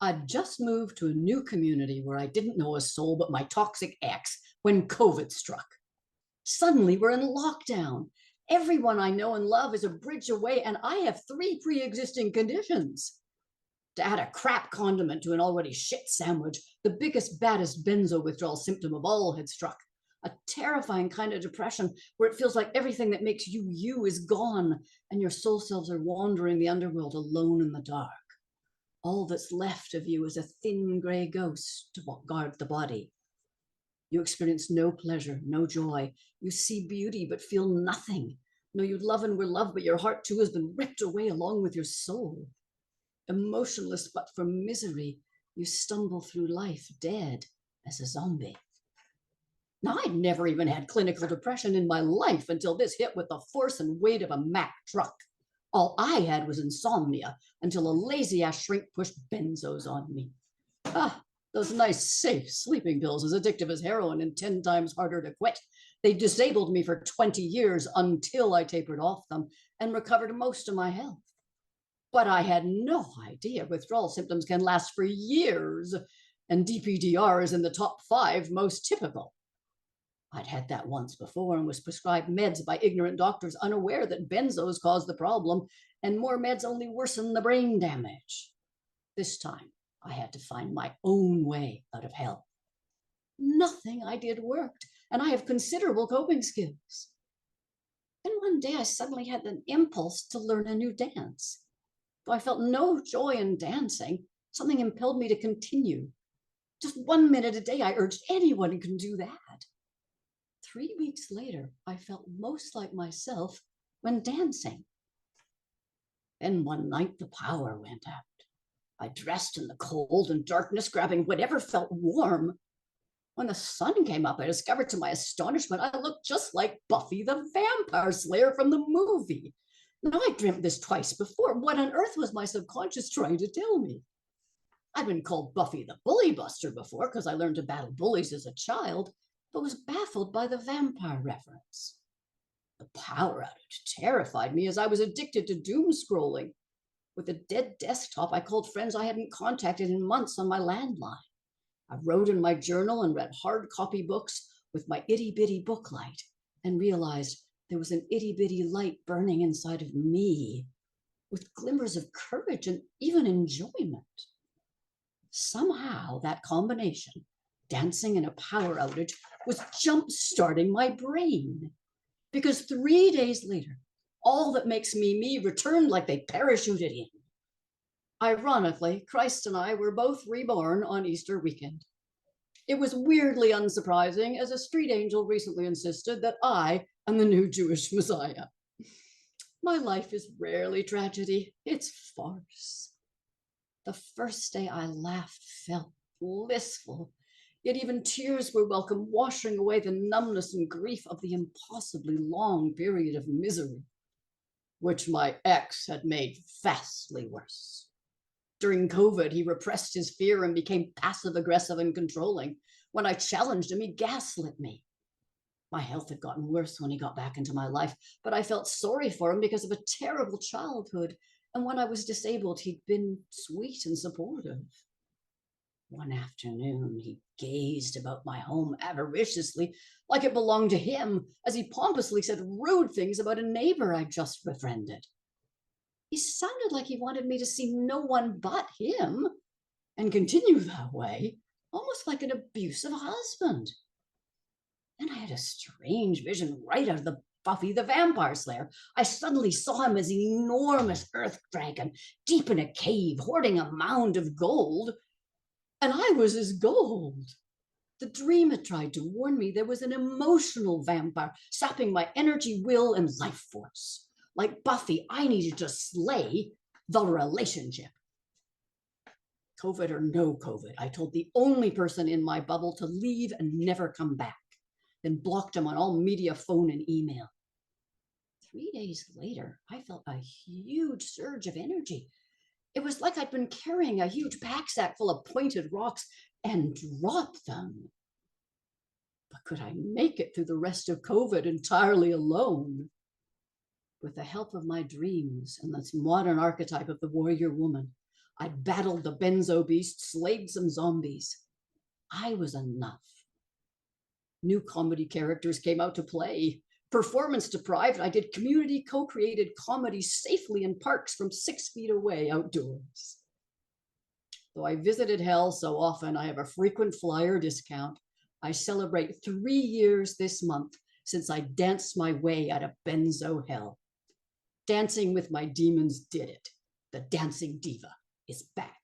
I'd just moved to a new community where I didn't know a soul but my toxic ex when COVID struck. Suddenly, we're in lockdown. Everyone I know and love is a bridge away, and I have three pre existing conditions. To add a crap condiment to an already shit sandwich, the biggest, baddest benzo withdrawal symptom of all had struck. A terrifying kind of depression where it feels like everything that makes you you is gone, and your soul selves are wandering the underworld alone in the dark. All that's left of you is a thin gray ghost to guard the body. You experience no pleasure, no joy. You see beauty, but feel nothing. No, you love and were loved, but your heart too has been ripped away along with your soul. Emotionless, but from misery, you stumble through life dead as a zombie. Now, I'd never even had clinical depression in my life until this hit with the force and weight of a Mack truck. All I had was insomnia until a lazy ass shrink pushed benzos on me. Those nice, safe sleeping pills, as addictive as heroin and 10 times harder to quit. They disabled me for 20 years until I tapered off them and recovered most of my health. But I had no idea withdrawal symptoms can last for years, and DPDR is in the top 5 most typical. I'd had that once before and was prescribed meds by ignorant doctors unaware that benzos cause the problem, and more meds only worsen the brain damage. This time, I had to find my own way out of hell. Nothing I did worked, and I have considerable coping skills. Then one day I suddenly had an impulse to learn a new dance. Though I felt no joy in dancing, something impelled me to continue. Just 1 minute a day, I urged anyone who can do that. 3 weeks later, I felt most like myself when dancing. Then one night, the power went out. I dressed in the cold and darkness, grabbing whatever felt warm. When the sun came up, I discovered to my astonishment I looked just like Buffy the Vampire Slayer from the movie. Now, I dreamt this twice before. What on earth was my subconscious trying to tell me? I'd been called Buffy the Bully Buster before because I learned to battle bullies as a child, but was baffled by the vampire reference. The power outage terrified me as I was addicted to doom scrolling. With a dead desktop, I called friends I hadn't contacted in months on my landline. I wrote in my journal and read hard copy books with my itty-bitty book light and realized there was an itty-bitty light burning inside of me with glimmers of courage and even enjoyment. Somehow that combination, dancing and a power outage, was jump-starting my brain. Because 3 days later, all that makes me me returned like they parachuted in. Ironically, Christ and I were both reborn on Easter weekend. It was weirdly unsurprising, as a street angel recently insisted that I am the new Jewish Messiah. My life is rarely tragedy, it's farce. The first day I laughed felt blissful, yet even tears were welcome, washing away the numbness and grief of the impossibly long period of misery, which my ex had made vastly worse. During COVID, he repressed his fear and became passive-aggressive and controlling. When I challenged him, he gaslit me. My health had gotten worse when he got back into my life, but I felt sorry for him because of a terrible childhood. And when I was disabled, he'd been sweet and supportive. One afternoon, he gazed about my home avariciously, like it belonged to him, as he pompously said rude things about a neighbor I'd just befriended. He sounded like he wanted me to see no one but him and continue that way, almost like an abusive husband. Then I had a strange vision right out of the Buffy the Vampire Slayer. I suddenly saw him as an enormous earth dragon, deep in a cave, hoarding a mound of gold, and I was his gold. The dream had tried to warn me there was an emotional vampire sapping my energy, will, and life force. Like Buffy, I needed to slay the relationship. COVID or no COVID, I told the only person in my bubble to leave and never come back, then blocked him on all media, phone, and email. 3 days later, I felt a huge surge of energy. It was like I'd been carrying a huge packsack full of pointed rocks and dropped them. But could I make it through the rest of COVID entirely alone? With the help of my dreams and this modern archetype of the warrior woman, I battled the benzo beast, slayed some zombies. I was enough. New comedy characters came out to play. Performance deprived, I did community co-created comedy safely in parks from 6 feet away outdoors. Though I visited hell so often, I have a frequent flyer discount. I celebrate 3 years this month since I danced my way out of benzo hell. Dancing with my demons did it. The dancing diva is back.